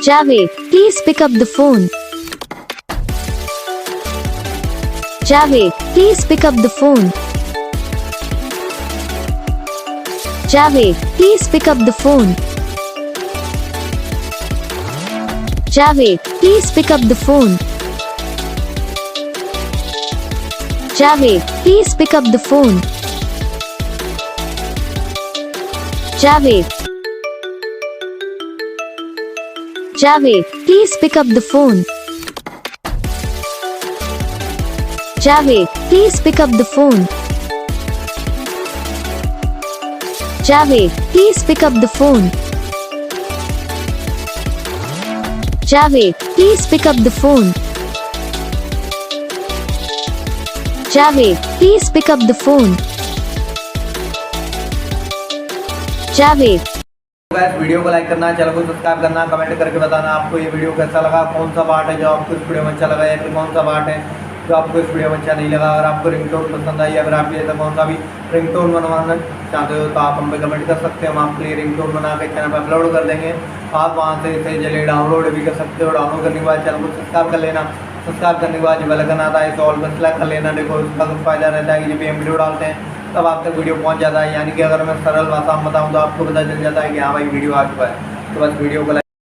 Javed, please pick up the phone. Javed, please pick up the phone. Javed, please pick up the phone. Javed, please pick up the phone. Javed, please pick up the phone. Javed. Javed, please pick up the phone. Javed, please pick up the phone. Javed, please pick up the phone. Javed, please pick up the phone. Javed, please pick up the phone. Javed. Guys video को like करना, channel को subscribe करना, comment करके बताना आपको ये video कैसा लगा, कौन सा पार्ट है जो आपको इस वीडियो में अच्छा लगा या फिर कौन सा पार्ट है जो आपको इस वीडियो में अच्छा नहीं लगा। अगर आपको रिंगटोन पसंद आई या फिर आप ऐसा कौन सा भी रिंगटोन बनवाना चाहते हो तो आप हम पे कमेंट कर सकते हैं। हम आपके लिए रिंगटोन बना के चैनल पर अपलोड कर देंगे। आप वहाँ से इसे जल्दी डाउनलोड भी कर सकते हो। डाउनलोड करने के बाद चैनल को सब्सक्राइब कर लेना। सब्सक्राइब करने के बाद जो बेल आइकन आता है इसे ऑल पर सेलेक्ट कर लेना। देखो इसका कुछ फ़ायदा रहता है कि जब भी हम वीडियो डालते हैं तब आप तक वीडियो पहुंच जाता है। यानी कि अगर मैं सरल भाषा में बताऊं तो आपको पता चल जाता है कि हाँ भाई वीडियो आ चुका है। तो बस वीडियो को